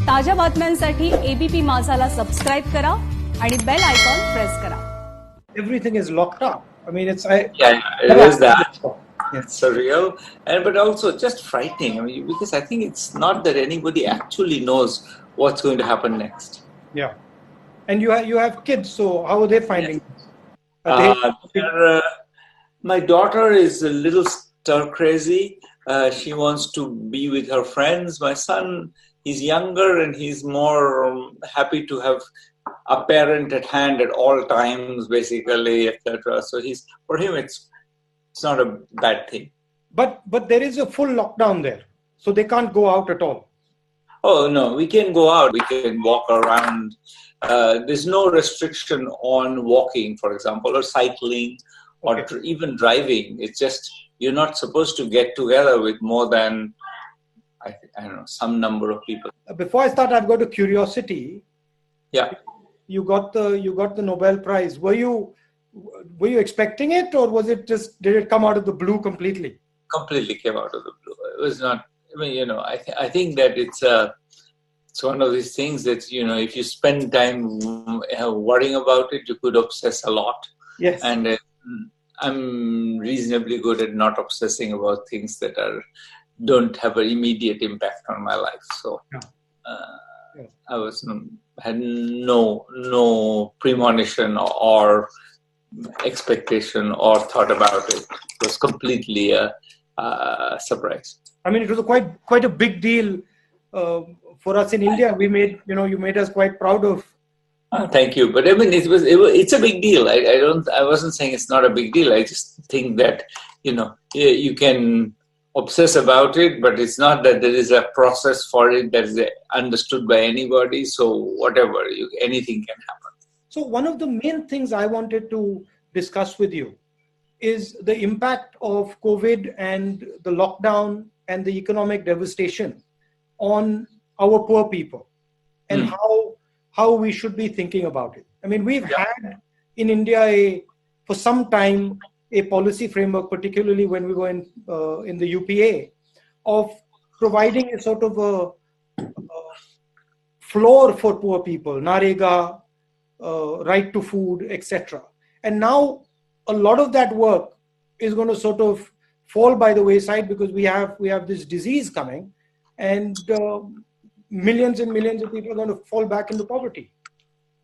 ताज्या बातम्यांसाठी ABP माझाला subscribe करा आणि बेल आयकॉन प्रेस करा. Everything is locked up. I mean, it is that. It's surreal, but also just frightening. I mean, because I think it's not that anybody actually knows what's going to happen next. Yeah, and you have kids, so how are they finding it? My daughter is a little stir crazy. She wants to be with her friends. My son, he's younger and he's more happy to have a parent at hand at all times, basically, etc. So for him, it's not a bad thing. But there is a full lockdown there, so they can't go out at all. Oh no, we can go out. We can walk around. There's no restriction on walking, for example, or cycling, or even driving. It's just you're not supposed to get together with more than I don't know, some number of people. Before I start, I've got a curiosity. Yeah. You got the Nobel Prize. Were you expecting it, or was it just, did it come out of the blue completely? Completely came out of the blue. It was not. I mean, I think that it's one of these things that if you spend time worrying about it, you could obsess a lot. Yes. And I'm reasonably good at not obsessing about things that don't have an immediate impact on my life. So. I had no premonition or expectation or thought about it. It was completely a surprise. I mean, it was quite a big deal for us in India. We made you made us quite proud of. Thank you, but I mean it's a big deal. I wasn't saying it's not a big deal. I just think that you can obsess about it, but it's not that there is a process for it that is understood by anybody. So whatever, anything can happen. So one of the main things I wanted to discuss with you is the impact of COVID and the lockdown and the economic devastation on our poor people and how we should be thinking about it. I mean, we've had in India for some time a policy framework, particularly when we were in the UPA, of providing a sort of a floor for poor people, Narega, right to food, etc. And now a lot of that work is going to sort of fall by the wayside because we have this disease coming, and millions and millions of people are going to fall back into poverty.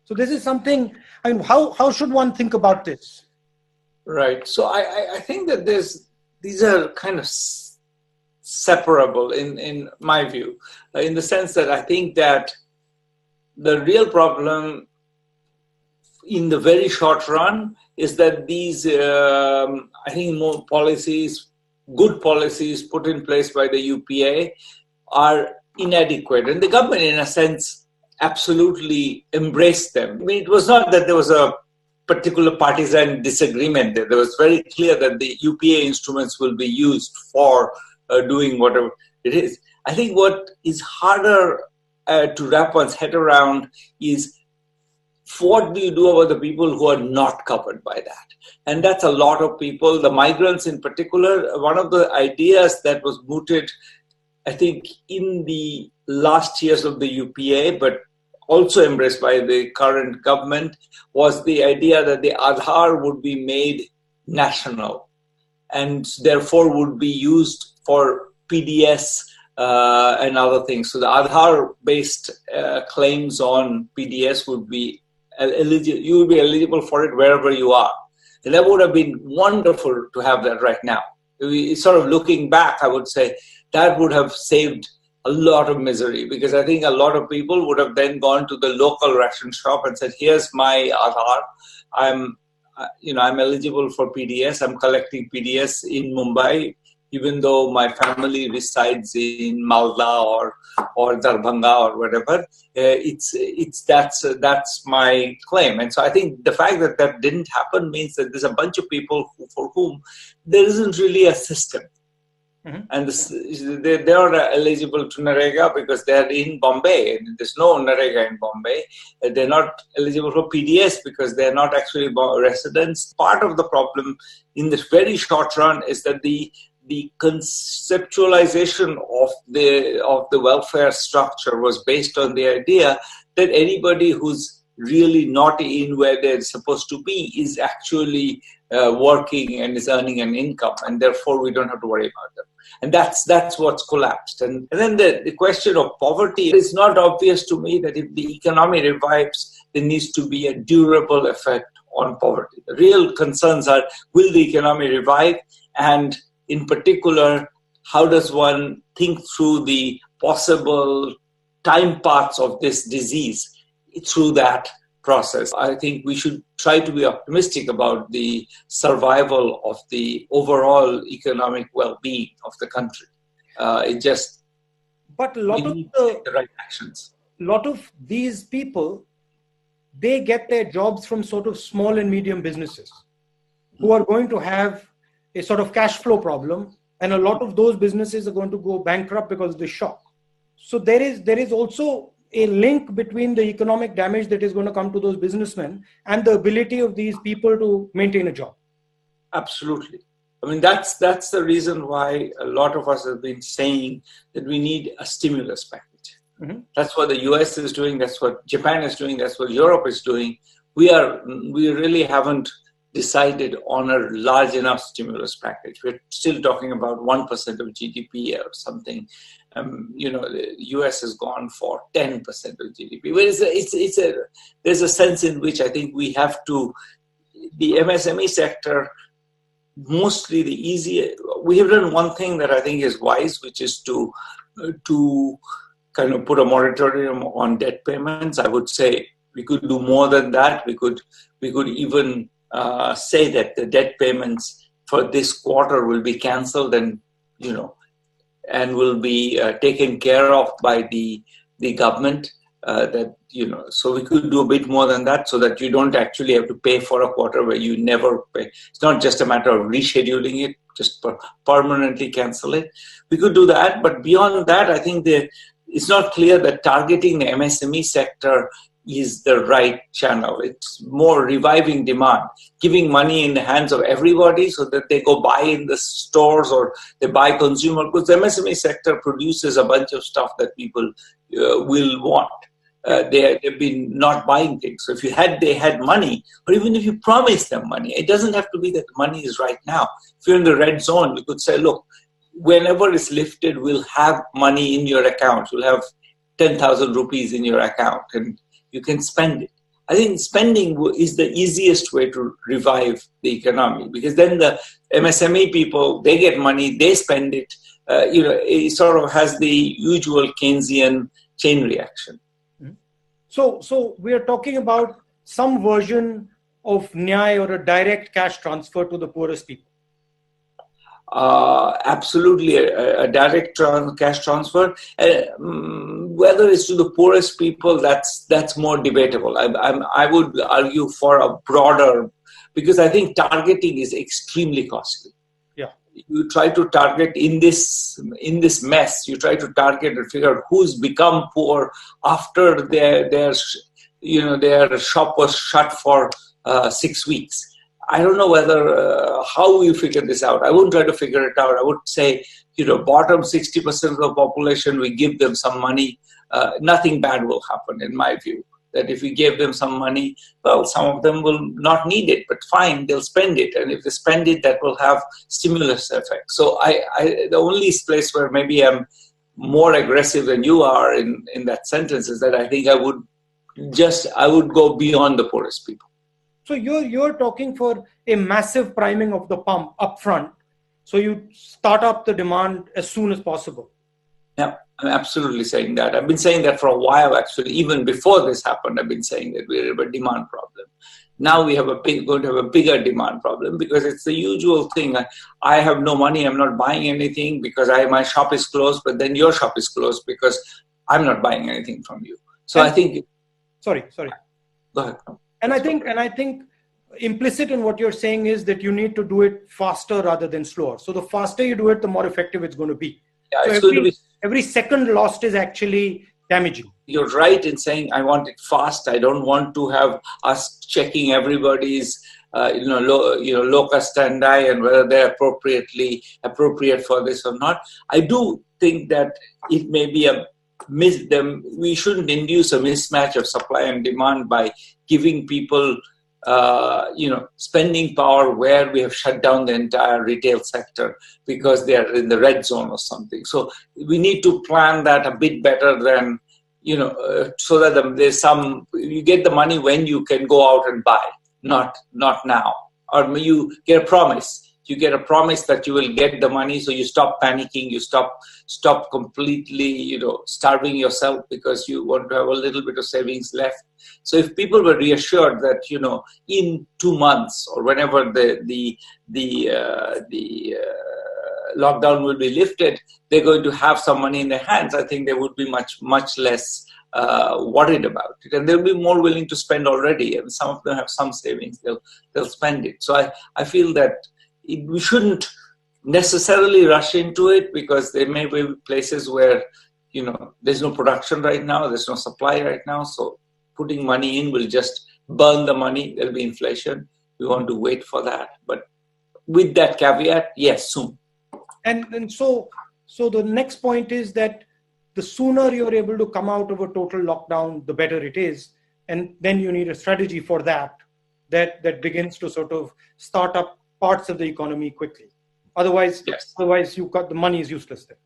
So this is something. I mean, how should one think about this? Right. So I think that these are kind of separable in my view, in the sense that I think that the real problem in the very short run is that these, I think more good policies put in place by the UPA are inadequate. And the government, in a sense, absolutely embraced them. I mean, it was not that there was a particular partisan disagreement there. There was very clear that the UPA instruments will be used for doing whatever it is. I think what is harder to wrap one's head around is what do you do about the people who are not covered by that? And that's a lot of people, the migrants in particular. One of the ideas that was mooted, I think, in the last years of the UPA, but also embraced by the current government, was the idea that the Aadhaar would be made national and therefore would be used for PDS and other things. So the Aadhaar-based claims on PDS would be eligible. You would be eligible for it wherever you are. And that would have been wonderful to have that right now. Sort of looking back, I would say that would have saved a lot of misery, because I think a lot of people would have then gone to the local ration shop and said, here's my Aadhaar. I'm eligible for PDS. I'm collecting PDS in Mumbai, even though my family resides in Malda or Darbhanga or whatever. That's my claim. And so I think the fact that that didn't happen means that there's a bunch of people for whom there isn't really a system. Mm-hmm. And they are eligible to Narega because they are in Bombay. There's no Narega in Bombay. They're not eligible for PDS because they're not actually residents. Part of the problem in this very short run is that the the conceptualization of the welfare structure was based on the idea that anybody who's really not in where they're supposed to be is actually working and is earning an income, and therefore we don't have to worry about them. And that's what's collapsed. And then the question of poverty is not obvious to me that if the economy revives, there needs to be a durable effect on poverty. The real concerns are, will the economy revive? And in particular, how does one think through the possible time parts of this disease through that process? I think we should try to be optimistic about the survival of the overall economic well-being of the country. But we need to take the right actions. A lot of these people, they get their jobs from sort of small and medium businesses who are going to have a sort of cash flow problem, and a lot of those businesses are going to go bankrupt because of the shock. So there is also a link between the economic damage that is going to come to those businessmen and the ability of these people to maintain a job. Absolutely. I mean, that's the reason why a lot of us have been saying that we need a stimulus package. Mm-hmm. That's what the US is doing. That's what Japan is doing. That's what Europe is doing. We really haven't decided on a large enough stimulus package. We're still talking about 1% of GDP or something. The US has gone for 10% of GDP. But there's a sense in which I think we have to, the MSME sector, mostly the easier. We have done one thing that I think is wise, which is to kind of put a moratorium on debt payments. I would say we could do more than that. We could even say that the debt payments for this quarter will be cancelled and will be taken care of by the government. So we could do a bit more than that, so that you don't actually have to pay for a quarter where you never pay. It's not just a matter of rescheduling it, just permanently cancel it. We could do that, but beyond that, I think it's not clear that targeting the MSME sector is the right channel. It's more reviving demand, giving money in the hands of everybody so that they go buy in the stores or they buy consumer goods. The MSME sector produces a bunch of stuff that people will want. They've been not buying things. So if they had money, or even if you promise them money, it doesn't have to be that the money is right now. If you're in the red zone, you could say, look, whenever it's lifted, we'll have money in your account. You'll have 10,000 rupees in your account and you can spend it. I think spending is the easiest way to revive the economy, because then the MSME people, they get money, they spend it. It sort of has the usual Keynesian chain reaction. So we are talking about some version of Nyay, or a direct cash transfer to the poorest people. Absolutely, a direct cash transfer. Whether it's to the poorest people, that's more debatable. I would argue for a broader, because I think targeting is extremely costly. Yeah, you try to target in this mess. You try to target and figure out who's become poor after their shop was shut for 6 weeks. I don't know how we figure this out. I wouldn't try to figure it out. I would say, bottom 60% of the population, we give them some money. Nothing bad will happen, in my view. That if we gave them some money, well, some of them will not need it, but fine, they'll spend it. And if they spend it, that will have stimulus effect. So the only place where maybe I'm more aggressive than you are in that sentence is that I think I would go beyond the poorest people. So you're talking for a massive priming of the pump upfront. So you start up the demand as soon as possible. Yeah, I'm absolutely saying that. I've been saying that for a while, actually. Even before this happened, I've been saying that we have a demand problem. Now we going to have a bigger demand problem, because it's the usual thing. I have no money. I'm not buying anything because my shop is closed, but then your shop is closed because I'm not buying anything from you. So I think... Sorry. Go ahead. And I think implicit in what you're saying is that you need to do it faster rather than slower. So the faster you do it, the more effective it's going to be. Yeah, so every second lost is actually damaging. You're right in saying I want it fast. I don't want to have us checking everybody's loca standi, and whether they're appropriate for this or not. I do think that it may be we shouldn't induce a mismatch of supply and demand by giving people spending power where we have shut down the entire retail sector because they are in the red zone or something. So we need to plan that a bit better than, so that you get the money when you can go out and buy, not now. Or you get a promise. You get a promise that you will get the money, so you stop panicking, you stop completely, starving yourself because you want to have a little bit of savings left. So if people were reassured that, in 2 months or whenever the lockdown will be lifted, they're going to have some money in their hands, I think they would be much less worried about it, and they'll be more willing to spend already. And some of them have some savings; they'll spend it. So I feel that we shouldn't necessarily rush into it, because there may be places where there's no production right now, there's no supply right now. So putting money in will just burn the money. There'll be inflation. We want to wait for that, but with that caveat, yes, soon. And so the next point is that the sooner you're able to come out of a total lockdown, the better it is. And then you need a strategy for that begins to sort of start up parts of the economy quickly. Otherwise, yes. The money is useless then.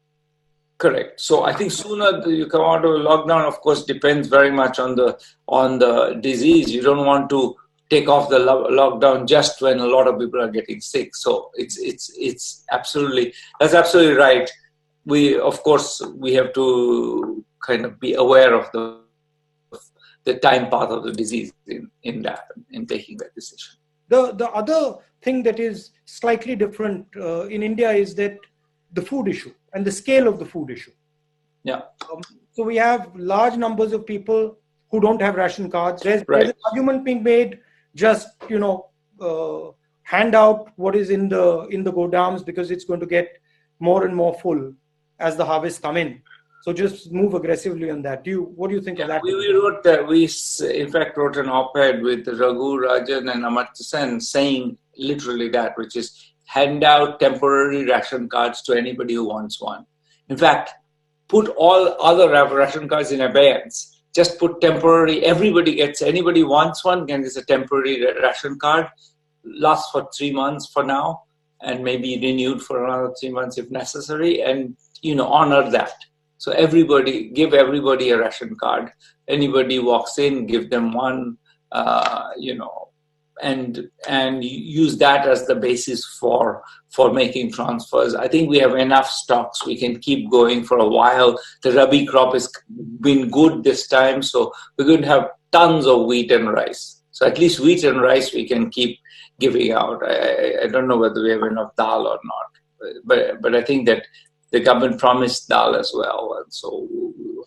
Correct. So I think sooner you come out of a lockdown, of course, depends very much on the disease. You don't want to take off the lockdown just when a lot of people are getting sick. So it's absolutely, that's absolutely right. We have to kind of be aware of the time path of the disease in taking that decision. The other thing that is slightly different in India is that the food issue and the scale of the food issue. Yeah. So we have large numbers of people who don't have ration cards. There's an argument being made, just hand out what is in the godams, because it's going to get more and more full as the harvests come in. So just move aggressively on that. What do you think of that? We in fact wrote an op-ed with Raghu, Rajan and Amartya Sen saying literally that, which is hand out temporary ration cards to anybody who wants one. In fact, put all other ration cards in abeyance. Just put temporary, anybody wants one, and it's a temporary ration card, lasts for 3 months for now, and maybe renewed for another 3 months if necessary, and honor that. So give everybody a ration card. Anybody walks in, give them one, and use that as the basis for making transfers. I think we have enough stocks. We can keep going for a while. The Rabi crop has been good this time, so we're going to have tons of wheat and rice. So at least wheat and rice we can keep giving out. I don't know whether we have enough dal or not, but I think that the government promised dal as well, and so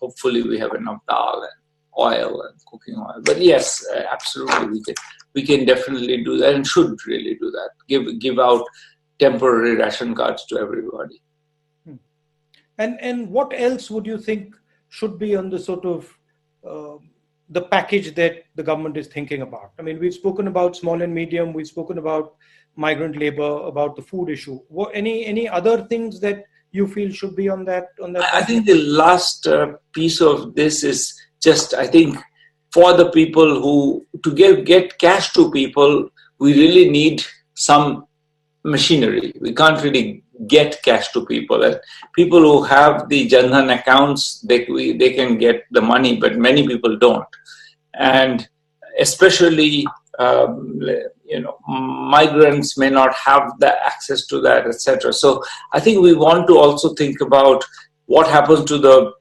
hopefully we have enough dal and oil and cooking oil. But yes, absolutely, we can definitely do that and should really do that. Give out temporary ration cards to everybody. And what else would you think should be on the sort of the package that the government is thinking about? I mean, we've spoken about small and medium. We've spoken about migrant labor, about the food issue. Any other things that you feel should be on that? I think the last piece of this is just, I think, for the people who, to get cash to people, we really need some machinery. We can't really get cash to people. And people who have the Jan Dhan accounts, they can get the money, but many people don't. And especially, migrants may not have the access to that, etc. So I think we want to also think about what happens to the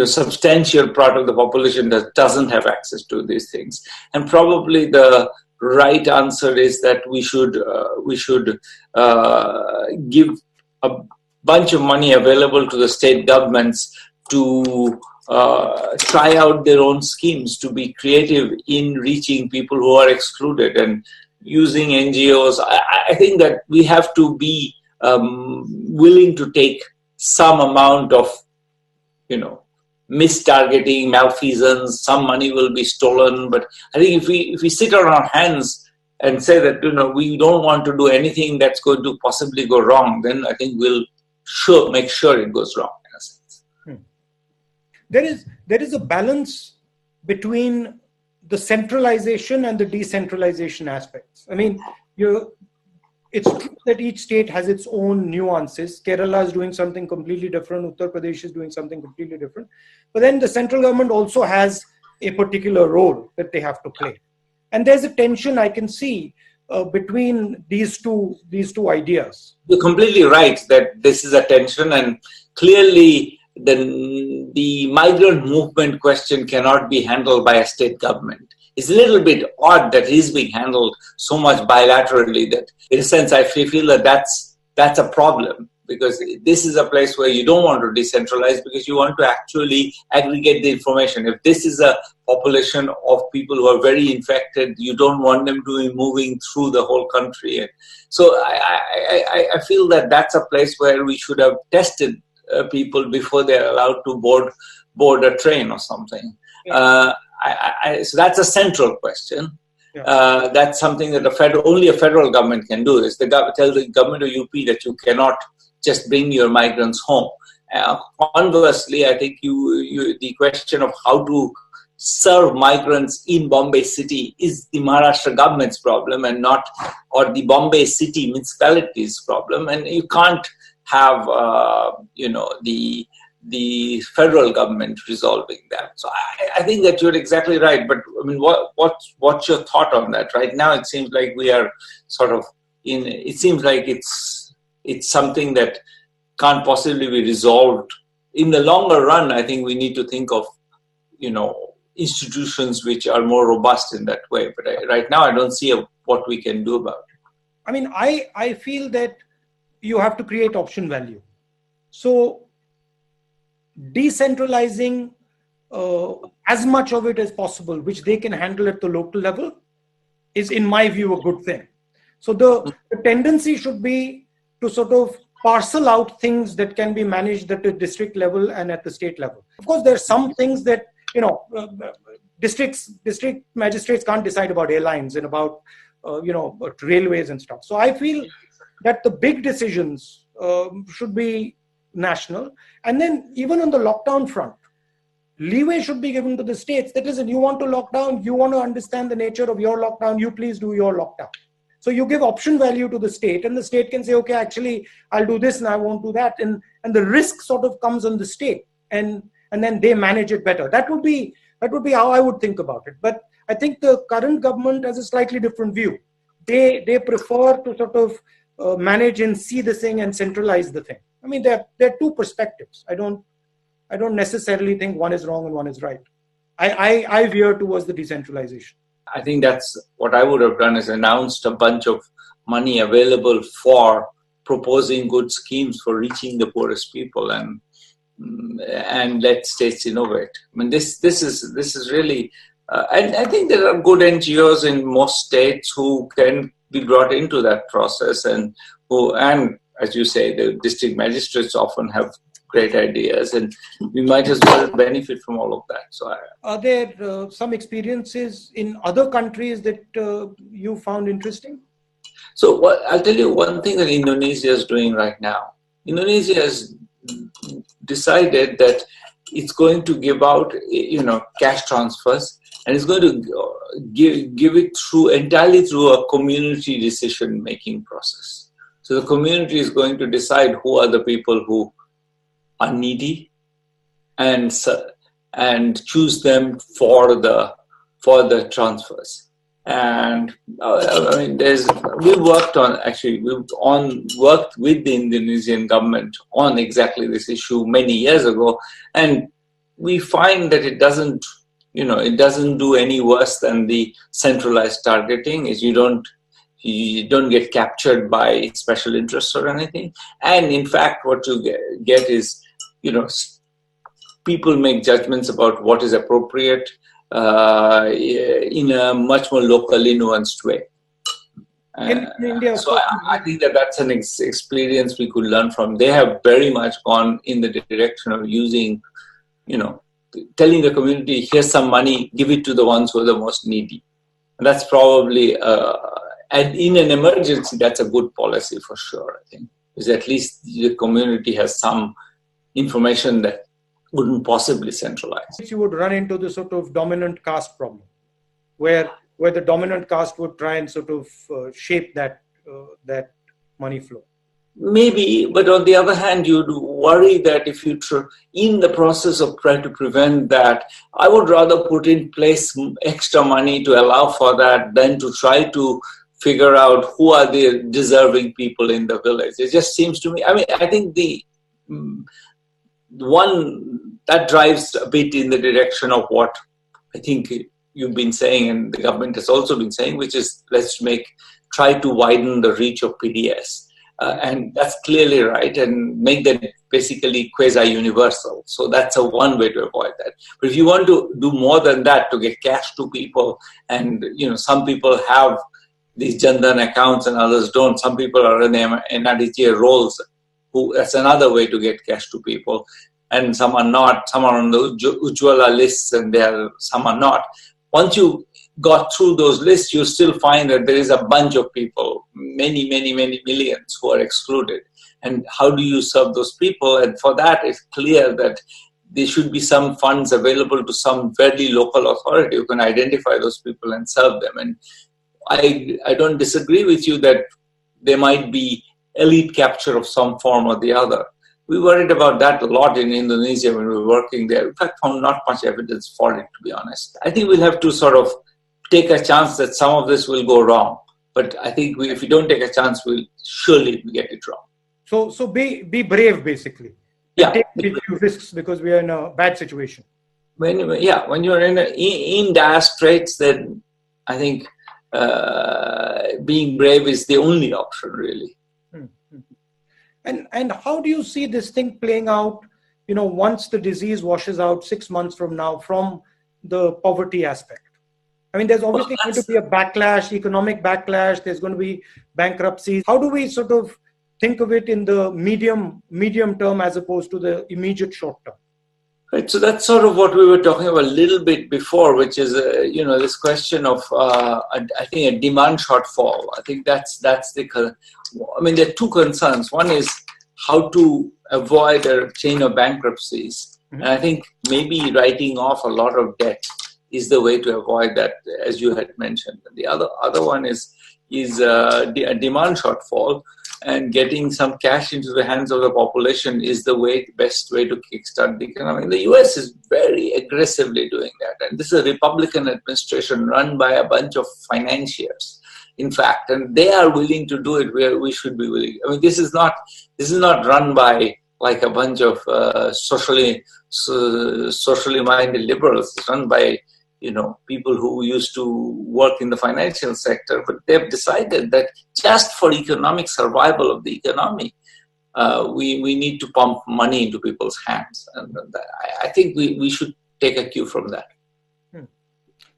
substantial part of the population that doesn't have access to these things. And probably the right answer is that we should give a bunch of money available to the state governments to try out their own schemes, to be creative in reaching people who are excluded and using NGOs. I think that we have to be willing to take some amount of, mistargeting, malfeasance. Some money will be stolen, but I think if we sit on our hands and say that, we don't want to do anything that's going to possibly go wrong, then I think we'll make sure it goes wrong in a sense. There is a balance between the centralization and the decentralization aspects. I mean, it's true that each state has its own nuances. Kerala is doing something completely different. Uttar Pradesh is doing something completely different. But then the central government also has a particular role that they have to play. And there's a tension I can see between these two ideas. You're completely right that this is a tension, and clearly the migrant movement question cannot be handled by a state government. It's a little bit odd that it is being handled so much bilaterally that, in a sense, I feel that that's a problem, because this is a place where you don't want to decentralize because you want to actually aggregate the information. If this is a population of people who are very infected, you don't want them to be moving through the whole country. And so I feel that that's a place where we should have tested people before they're allowed to board a train or something. Yeah. So that's a central question. Yeah. That's something that only a federal government can do. Is tell the government of UP that you cannot just bring your migrants home. Conversely, I think the question of how to serve migrants in Bombay city is the Maharashtra government's problem, and or the Bombay city municipality's problem. And you can't have the federal government resolving that. So I think that you're exactly right. But I mean, what's your thought on that? Right now, it seems like we are sort of it seems like it's something that can't possibly be resolved. In the longer run, I think we need to think of, institutions which are more robust in that way. But right now, I don't see what we can do about it. I mean, I feel that you have to create option value. So decentralizing as much of it as possible, which they can handle at the local level, is, in my view, a good thing. So the tendency should be to sort of parcel out things that can be managed at the district level and at the state level. Of course, there are some things that, district magistrates can't decide about airlines and about, railways and stuff. So I feel that the big decisions should be national. And then even on the lockdown front, leeway should be given to the states. That is, if you want to lock down, you want to understand the nature of your lockdown, you please do your lockdown. So you give option value to the state, and the state can say, okay, actually, I'll do this and I won't do that. And the risk sort of comes on the state, and then they manage it better. That would be how I would think about it. But I think the current government has a slightly different view. They prefer to sort of manage and see the thing and centralize the thing. I mean, there are two perspectives. I don't necessarily think one is wrong and one is right. I veer towards the decentralization. I think that's what I would have done, is announced a bunch of money available for proposing good schemes for reaching the poorest people, and let states innovate. I mean, this is really, and I think there are good NGOs in most states who can be brought into that process, and as you say, the district magistrates often have great ideas, and we might as well benefit from all of that. So, are there some experiences in other countries that you found interesting? So, I'll tell you one thing that Indonesia is doing right now. Indonesia has decided that it's going to give out, cash transfers, and it's going to give it entirely through a community decision-making process. So the community is going to decide who are the people who are needy, and choose them for the transfers. And I mean, we worked with the Indonesian government on exactly this issue many years ago, and we find that it doesn't do any worse than the centralized targeting. Is you don't get captured by special interests or anything, and in fact, what you get is, people make judgments about what is appropriate in a much more locally nuanced way. In India, so I think that's an experience we could learn from. They have very much gone in the direction of using, telling the community, here's some money, give it to the ones who are the most needy. And that's probably And in an emergency, that's a good policy for sure, I think. Because at least the community has some information that wouldn't possibly centralize. You would run into the sort of dominant caste problem, where the dominant caste would try and sort of shape that money flow. Maybe, but on the other hand, you'd worry that if you in the process of trying to prevent that, I would rather put in place extra money to allow for that than to try to figure out who are the deserving people in the village. It just seems to me, I mean, I think the one that drives a bit in the direction of what I think you've been saying and the government has also been saying, which is try to widen the reach of PDS. And that's clearly right, and make them basically quasi-universal. So that's one way to avoid that. But if you want to do more than that to get cash to people, and some people have these Jandan accounts and others don't. Some people are in NRDTA roles. That's another way to get cash to people, and some are not. Some are on the Ujjwala lists, and some are not. Once you got through those lists, you still find that there is a bunch of people, many millions who are excluded. And how do you serve those people? And for that, it's clear that there should be some funds available to some very local authority who can identify those people and serve them. And I don't disagree with you that there might be elite capture of some form or the other. We worried about that a lot in Indonesia when we were working there. In fact, found not much evidence for it, to be honest. I think we'll have to sort of take a chance that some of this will go wrong. But I think if we don't take a chance, we'll surely get it wrong. So be brave, basically. Yeah. Take risks because we are in a bad situation. When you're in dire straits, then I think being brave is the only option, really. And how do you see this thing playing out, once the disease washes out 6 months from now, from the poverty aspect? I mean, there's obviously going to be a backlash, economic backlash. There's going to be bankruptcies. How do we sort of think of it in the medium term as opposed to the immediate short term? Right. So that's sort of what we were talking about a little bit before, which is, this question of, I think, a demand shortfall. I think that's there are two concerns. One is how to avoid a chain of bankruptcies. Mm-hmm. And I think maybe writing off a lot of debt is the way to avoid that, as you had mentioned. The other one is a demand shortfall, and getting some cash into the hands of the population is the best way to kickstart the economy. The US is very aggressively doing that, and this is a Republican administration run by a bunch of financiers, in fact, and they are willing to do it where we should be willing. I mean, this is not run by like a bunch of socially minded liberals. It's run by people who used to work in the financial sector, but they've decided that just for economic survival of the economy, we need to pump money into people's hands. And I think we should take a cue from that.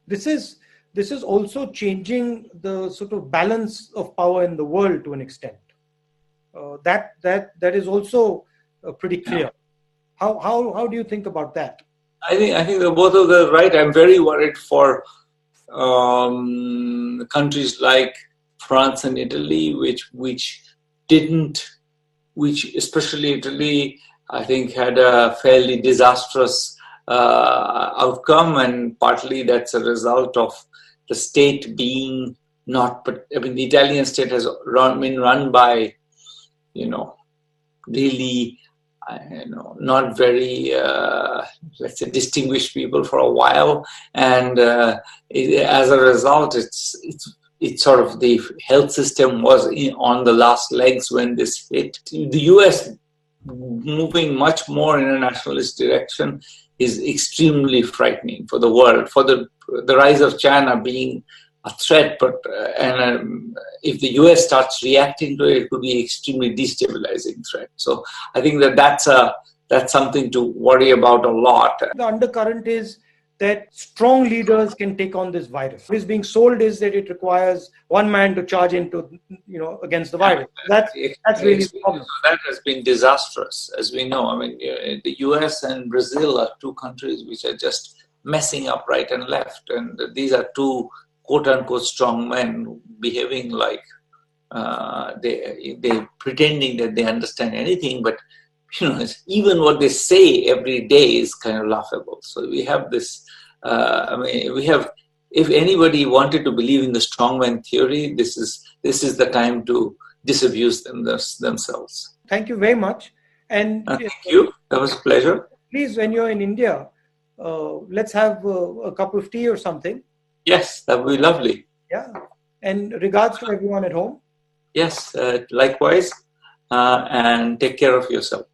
This is also changing the sort of balance of power in the world to an extent. That is also pretty clear. How do you think about that? I think that both of them are right. I'm very worried for countries like France and Italy, which especially Italy, I think, had a fairly disastrous outcome, and partly that's a result of the state being the Italian state has been run by, really, not very, let's say, distinguished people for a while, and as a result, it's sort of the health system was on the last legs when this hit. The US moving much more in a nationalist direction is extremely frightening for the world, for the rise of China being a threat, but if the US starts reacting to it, it could be an extremely destabilizing threat. So I think that's something to worry about a lot. The undercurrent is that strong leaders can take on this virus. What is being sold is that it requires one man to charge into, against the virus. That's really the problem. That has been disastrous, as we know. I mean, the US and Brazil are two countries which are just messing up right and left, and these are two quote-unquote strong men behaving like they pretending that they understand anything, but even what they say every day is kind of laughable. So we have this. If anybody wanted to believe in the strongman theory, this is the time to disabuse themselves. Thank you very much. And thank you. That was a pleasure. Please, when you're in India, let's have a cup of tea or something. Yes, that would be lovely. Yeah. And regards to everyone at home. Yes, likewise. And take care of yourself.